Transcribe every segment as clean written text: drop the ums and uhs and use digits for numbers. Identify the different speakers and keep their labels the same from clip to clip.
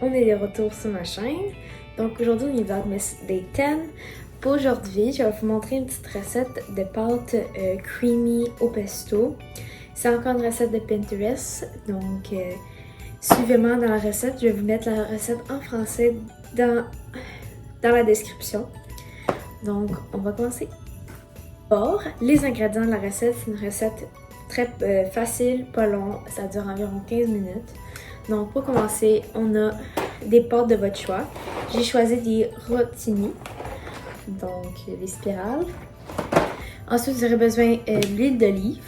Speaker 1: on est de retour sur ma chaîne. Donc aujourd'hui on est Vlogmas Day 10. Pour aujourd'hui, je vais vous montrer une petite recette de pâtes creamy au pesto. C'est encore une recette de Pinterest, donc suivez-moi dans la recette. Je vais vous mettre la recette en français dans la description. Donc on va commencer. Or, les ingrédients de la recette, c'est une recette très facile, pas long, ça dure environ 15 minutes. Donc pour commencer, on a des pâtes de votre choix. J'ai choisi des rotini, donc les spirales. Ensuite, vous aurez besoin d'huile d'olive,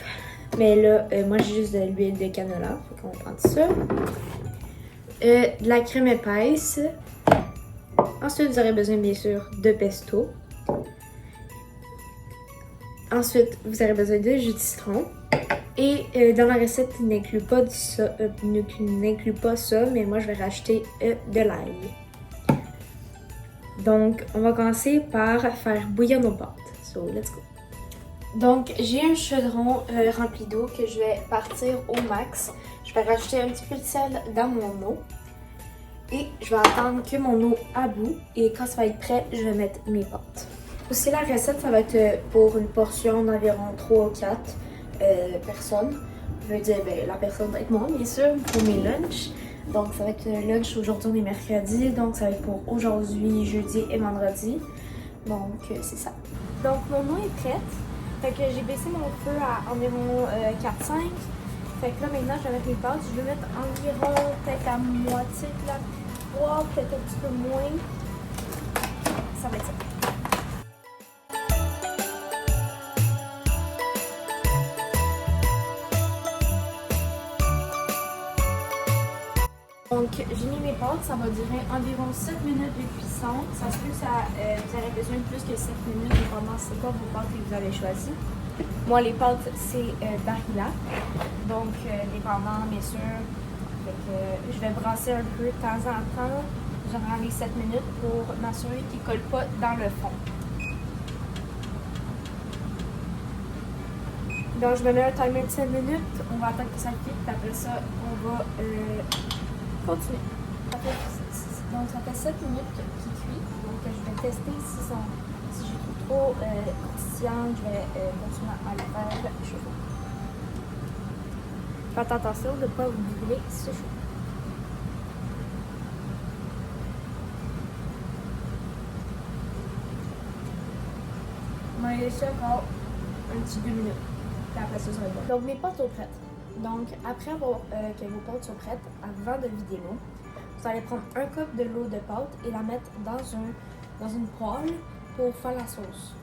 Speaker 1: mais là, moi j'ai juste de l'huile de canola, donc on va prendre ça. De la crème épaisse. Ensuite, vous aurez besoin bien sûr de pesto. Ensuite, vous aurez besoin de jus de citron. Et dans la recette, il n'inclut pas ça, mais moi je vais rajouter de l'ail. Donc, on va commencer par faire bouillir nos pâtes. So, let's go. Donc, j'ai un chaudron rempli d'eau que je vais partir au max. Je vais rajouter un petit peu de sel dans mon eau. Et je vais attendre que mon eau aboue. Et quand ça va être prêt, je vais mettre mes pâtes. Aussi, la recette, ça va être pour une portion d'environ 3 ou 4 personnes. Je veux dire, la personne va être moi, bien sûr, pour mes lunchs. Donc, ça va être le lunch aujourd'hui, on est mercredi. Donc, ça va être pour aujourd'hui, jeudi et vendredi. Donc, c'est ça. Donc, mon eau est prête. Fait que j'ai baissé mon feu à environ 4-5. Fait que là, maintenant, je vais mettre mes pâtes. Je vais mettre environ peut-être la moitié de la poire, peut-être un petit peu moins. Ça va être ça. Donc, j'ai mis mes pâtes, ça va durer environ 7 minutes de cuisson. Ça se peut que vous aurez besoin de plus que 7 minutes, dépendant c'est quoi vos pâtes que vous avez choisies. Moi, les pâtes, c'est Barilla. Donc, dépendant, bien sûr. Je vais brasser un peu de temps en temps durant les 7 minutes pour m'assurer qu'ils ne collent pas dans le fond. Donc, je vais mettre un timer de 7 minutes. On va attendre que ça cuite. Après ça, on va continuer. Donc, ça fait 7 minutes qu'il cuit. Donc, je vais tester si j'ai trop croustillant, je vais continuer à le faire chaud. Faites attention de ne pas vous brûler ce chaud. On va laisser encore un petit 2 minutes. Puis après ça, ça va être bon. Donc, mes pâtes sont prêtes. Donc, après avoir que vos pâtes sont prêtes, avant de vider l'eau, vous allez prendre un cup de l'eau de pâte et la mettre dans une poêle pour faire la sauce.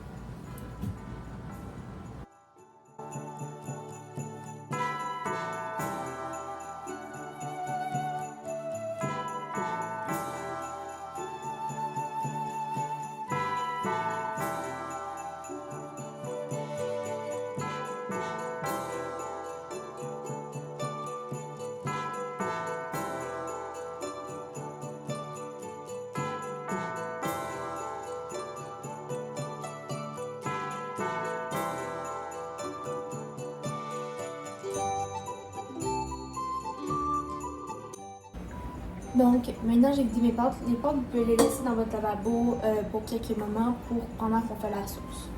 Speaker 1: Donc, maintenant j'ai vidé mes pâtes. Les pâtes, vous pouvez les laisser dans votre lavabo pour quelques moments pendant qu'on fait la sauce.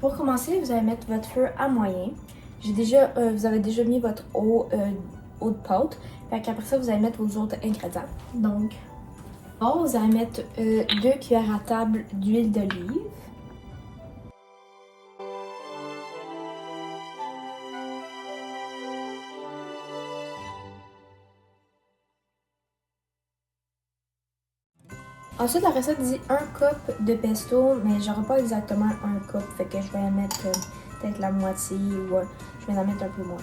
Speaker 1: Pour commencer, vous allez mettre votre feu à moyen. Vous avez déjà mis votre eau de pâte. Fait qu'après ça, vous allez mettre vos autres ingrédients. Donc, vous allez mettre 2 cuillères à table d'huile d'olive. Ensuite, la recette dit 1 cup de pesto, mais j'aurai pas exactement 1 cup, fait que je vais en mettre peut-être la moitié ou je vais en mettre un peu moins.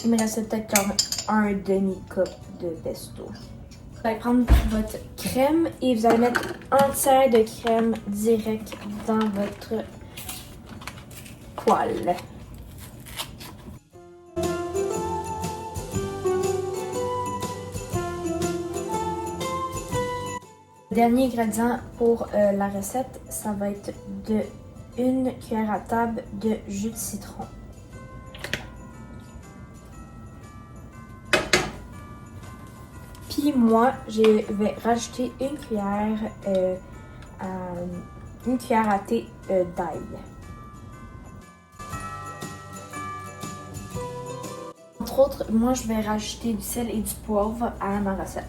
Speaker 1: Il me reste peut-être comme un demi-cup de pesto. Vous allez prendre votre crème et vous allez mettre un tiers de crème direct dans votre poêle. Dernier ingrédient pour la recette, ça va être de 1 cuillère à table de jus de citron. Puis moi, je vais rajouter une cuillère à thé d'ail. Entre autres, moi je vais rajouter du sel et du poivre à ma recette.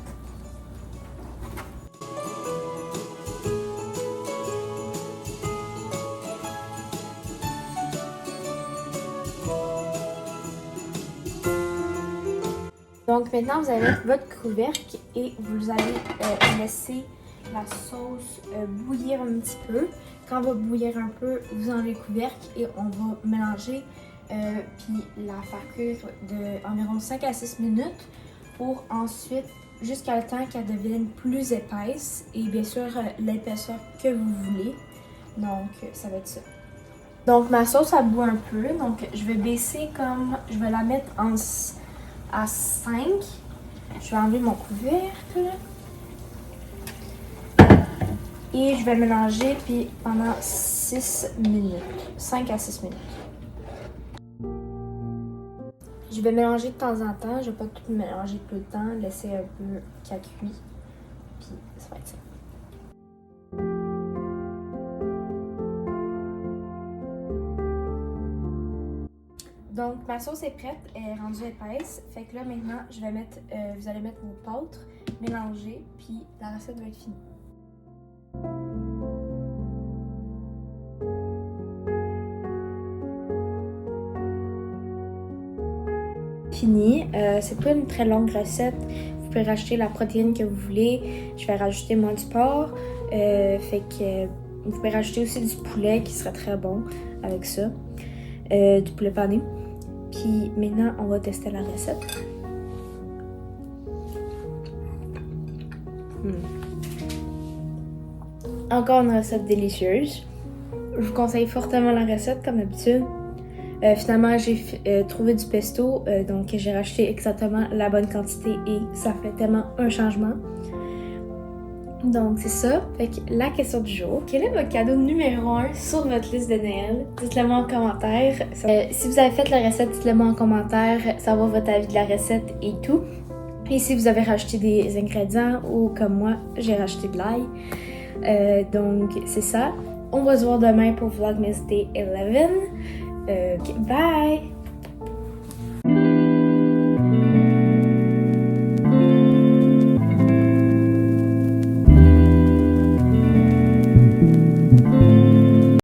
Speaker 1: Donc maintenant, vous allez mettre votre couvercle et vous allez laisser la sauce bouillir un petit peu. Quand elle va bouillir un peu, vous enlevez le couvercle et on va mélanger puis la faire cuire d'environ 5 à 6 minutes pour ensuite, jusqu'à le temps qu'elle devienne plus épaisse et bien sûr l'épaisseur que vous voulez. Donc ça va être ça. Donc ma sauce a bout un peu, donc je vais baisser je vais la mettre à 5. Je vais enlever mon couvercle. Et je vais mélanger puis pendant 6 minutes. 5 à 6 minutes. Je vais mélanger de temps en temps. Je ne vais pas tout mélanger tout le temps. Laisser un peu qu'elle cuit. Puis ça va être ça. Donc ma sauce est prête, elle est rendue épaisse. Fait que là maintenant, vous allez mettre vos pâtes, mélanger, puis la recette va être finie. Fini, c'est pas une très longue recette. Vous pouvez rajouter la protéine que vous voulez. Je vais rajouter moi du porc. Fait que vous pouvez rajouter aussi du poulet qui serait très bon avec ça. Du poulet pané. Puis maintenant, on va tester la recette. Encore une recette délicieuse. Je vous conseille fortement la recette comme d'habitude. Finalement, j'ai trouvé du pesto, donc j'ai racheté exactement la bonne quantité et ça fait tellement un changement. Donc c'est ça. Fait que la question du jour, quel est votre cadeau numéro 1 sur votre liste de Noël? Dites-le moi en commentaire. Si vous avez fait la recette, dites-le moi en commentaire, savoir votre avis de la recette et tout. Et si vous avez rajouté des ingrédients ou comme moi, j'ai rajouté de l'ail. Donc c'est ça. On va se voir demain pour Vlogmas Day 11. Bye!